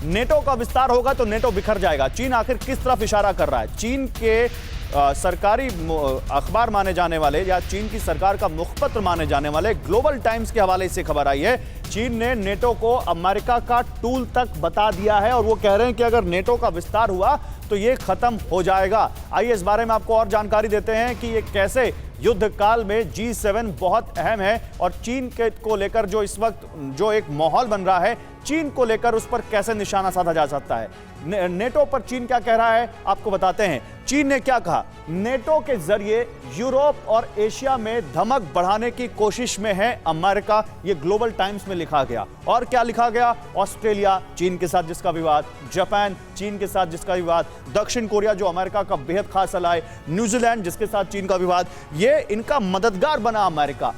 NATO का विस्तार होगा तो नेटो बिखर जाएगा। चीन आखिर किस तरफ इशारा कर रहा है? चीन के सरकारी अखबार माने जाने वाले या चीन की सरकार का मुखपत्र माने जाने वाले ग्लोबल टाइम्स के हवाले से खबर आई है, चीन ने नेटो को अमेरिका का टूल तक बता दिया है और वो कह रहे हैं कि अगर नेटो का विस्तार हुआ तो ये खत्म हो जाएगा। आइए इस बारे में आपको और जानकारी देते हैं कि ये कैसे युद्ध काल में G7 बहुत अहम है और चीन के को लेकर जो इस वक्त जो एक माहौल बन रहा है, चीन को लेकर उस पर कैसे निशाना साधा जा सकता है। नेटो पर चीन क्या कह रहा है आपको बताते हैं। चीन ने क्या कहा? नेटो के जरिए यूरोप और एशिया में धमक बढ़ाने की कोशिश में है अमेरिका, ये ग्लोबल टाइम्स में लिखा गया। और क्या लिखा गया? ऑस्ट्रेलिया चीन के साथ जिसका विवाद, जापान चीन के साथ जिसका विवाद, दक्षिण कोरिया जो अमेरिका का बेहद खास अलाय, न्यूजीलैंड जिसके साथ चीन का विवाद, ये इनका मददगार बना अमेरिका।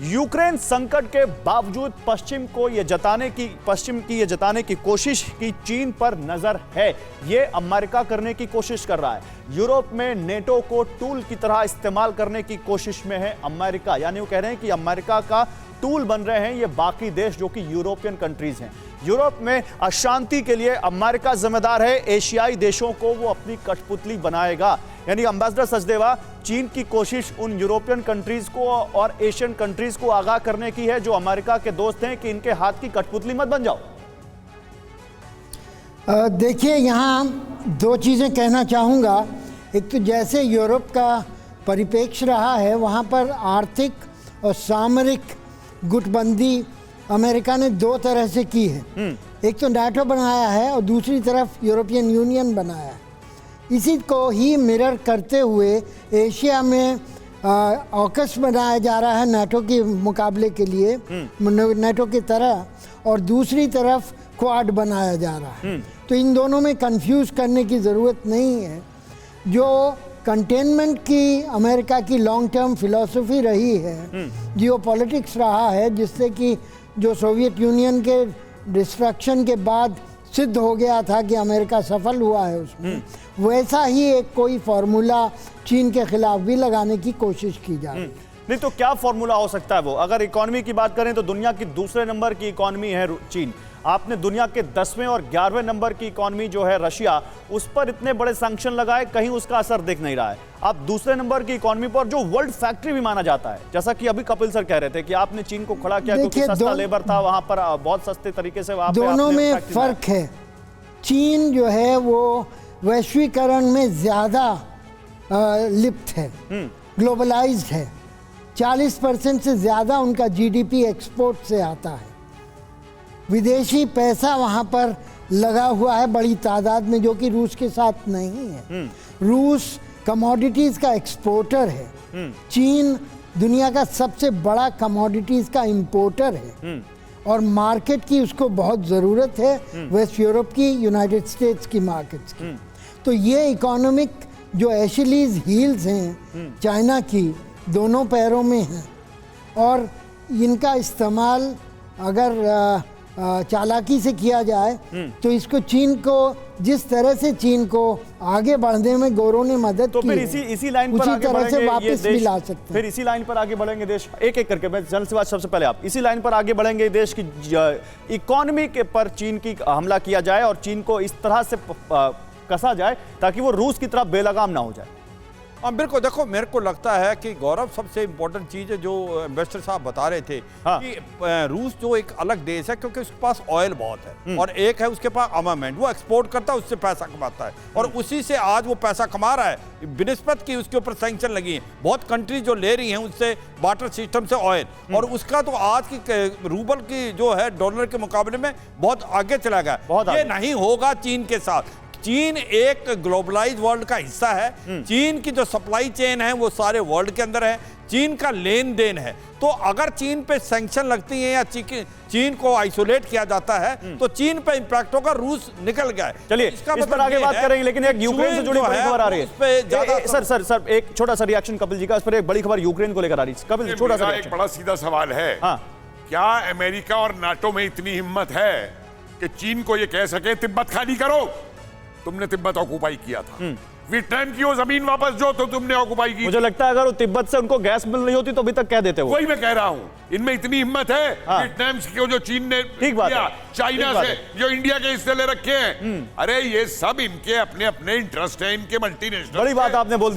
यूक्रेन संकट के बावजूद पश्चिम की ये जताने की कोशिश की चीन पर नजर है, ये अमेरिका करने की कोशिश कर रहा है। यूरोप में नेटो को टूल की तरह इस्तेमाल करने की कोशिश में है अमेरिका, यानी वो कह रहे हैं कि अमेरिका का टूल बन रहे हैं ये बाकी देश जो कि यूरोपियन कंट्रीज हैं। यूरोप में अशांति के लिए अमेरिका जिम्मेदार है, एशियाई देशों को वो अपनी कठपुतली बनाएगा। यानी एम्बेसडर सचदेवा, चीन की कोशिश उन यूरोपियन कंट्रीज को और एशियन कंट्रीज को आगाह करने की है जो अमेरिका के दोस्त हैं कि इनके हाथ की कठपुतली मत बन जाओ। देखिए, यहाँ दो चीज़ें कहना चाहूँगा। एक तो जैसे यूरोप का परिप्रेक्ष्य रहा है, वहाँ पर आर्थिक और सामरिक गुटबंदी अमेरिका ने दो तरह से की है। एक तो नाटो बनाया है और दूसरी तरफ यूरोपियन यूनियन बनाया है। इसी को ही मिरर करते हुए एशिया में ऑकस बनाया जा रहा है नाटो के मुकाबले के लिए, नाटो की तरह, और दूसरी तरफ क्वाड बनाया जा रहा है। तो इन दोनों में कंफ्यूज करने की ज़रूरत नहीं है। जो कंटेनमेंट की अमेरिका की लॉन्ग टर्म फिलॉसफी रही है, जियोपॉलिटिक्स रहा है, जिससे कि जो सोवियत यूनियन के डिस्ट्रक्शन के बाद सिद्ध हो गया था कि अमेरिका सफल हुआ है उसमें, वैसा ही एक कोई फार्मूला चीन के खिलाफ भी लगाने की कोशिश की जा रही है। नहीं तो क्या फार्मूला हो सकता है वो? अगर इकोनॉमी की बात करें तो दुनिया की दूसरे नंबर की इकोनॉमी है चीन। आपने दुनिया के 10वें और 11वें नंबर की इकोनॉमी जो है रशिया, उस पर इतने बड़े सैंक्शन लगाए, कहीं उसका असर दिख नहीं रहा है। आप दूसरे नंबर की इकोनॉमी पर जो वर्ल्ड फैक्ट्री भी माना जाता है, जैसा कि अभी कपिल सर कह रहे थे कि आपने चीन को खड़ा किया क्योंकि सस्ता लेबर था वहां पर, बहुत सस्ते तरीके से वहां दोनों में फर्क है। चीन जो है वो वैश्वीकरण में ज़्यादा लिप्त है, ग्लोबलाइज्ड है। 40% से ज़्यादा उनका जीडीपी एक्सपोर्ट से आता है। विदेशी पैसा वहाँ पर लगा हुआ है बड़ी तादाद में, जो कि रूस के साथ नहीं है। रूस कमोडिटीज़ का एक्सपोर्टर है। चीन दुनिया का सबसे बड़ा कमोडिटीज़ का इंपोर्टर है और मार्केट की उसको बहुत ज़रूरत है, वेस्ट यूरोप की, यूनाइटेड स्टेट्स की मार्केट्स की। तो ये इकोनॉमिक जो एशिलीज हील्स हैं चाइना की, दोनों पैरों में हैं और इनका इस्तेमाल अगर चालाकी से किया जाए तो इसको चीन को, जिस तरह से चीन को आगे बढ़ने में गोरों ने मदद तो की, फिर इसी लाइन पर आगे बढ़ेंगे वापस भी ला सकते हैं। फिर इसी लाइन पर आगे बढ़ेंगे देश, एक एक करके। मैं जनरल से बात सबसे पहले आप इसी लाइन पर आगे बढ़ेंगे देश की इकोनॉमी के पर चीन की हमला किया जाए और चीन को इस तरह से कसा जाए ताकि वो रूस की तरफ बेलगाम ना हो जाए। बिल्कुल, देखो मेरे को लगता है कि गौरव सबसे इम्पोर्टेंट चीज़ है जो एम्बेसडर साहब बता रहे थे कि रूस जो एक अलग देश है क्योंकि उसके पास ऑयल बहुत है और एक है उसके पास आर्मामेंट, वो एक्सपोर्ट करता है, उससे पैसा कमाता है और उसी से आज वो पैसा कमा रहा है। बिनिस्बत की उसके ऊपर सैंक्शन लगी है, बहुत कंट्रीज जो ले रही हैं उससे बार्टर सिस्टम से ऑयल, और उसका तो आज की रूबल की जो है डॉलर के मुकाबले में बहुत आगे चला गया। ये नहीं होगा चीन के साथ। चीन एक ग्लोबलाइज वर्ल्ड का हिस्सा है। चीन की जो सप्लाई चेन है वो सारे वर्ल्ड के अंदर है, चीन का लेन देन है। तो अगर चीन पे सैंक्शन लगती है या चीन को आइसोलेट किया जाता है तो चीन पे इंपैक्ट होगा, रूस निकल गया है। चलिए इस पर आगे बात करेंगे, लेकिन एक यूक्रेन से जुड़ी बड़ी खबर आ रही है। सर एक छोटा सा रिएक्शन कपिल जी का, इस पर एक बड़ी खबर यूक्रेन को लेकर आ रही है। कपिल छोटा सा एक बड़ा सीधा सवाल है, क्या अमेरिका और नाटो में इतनी हिम्मत है कि चीन को ये कह सके तिब्बत खाली करो? तुमने तिब्बत ऑक्युपाई किया था, वियतनाम की वो जमीन वापस जो तो तुमने ऑक्युपाई की। मुझे लगता है अगर वो तिब्बत से उनको गैस मिल रही होती तो अभी तक कह देते वो। वही मैं कह रहा हूं, इनमें इतनी हिम्मत है। हाँ। वियतनाम को जो चीन ने ठीक बात किया, है, चाइना ठीक बात से है। जो इंडिया के हिस्से ले रखे हैं, अरे ये सब इनके अपने अपने इंटरेस्ट है, इनके मल्टीनेशनल। बड़ी बात आपने बोल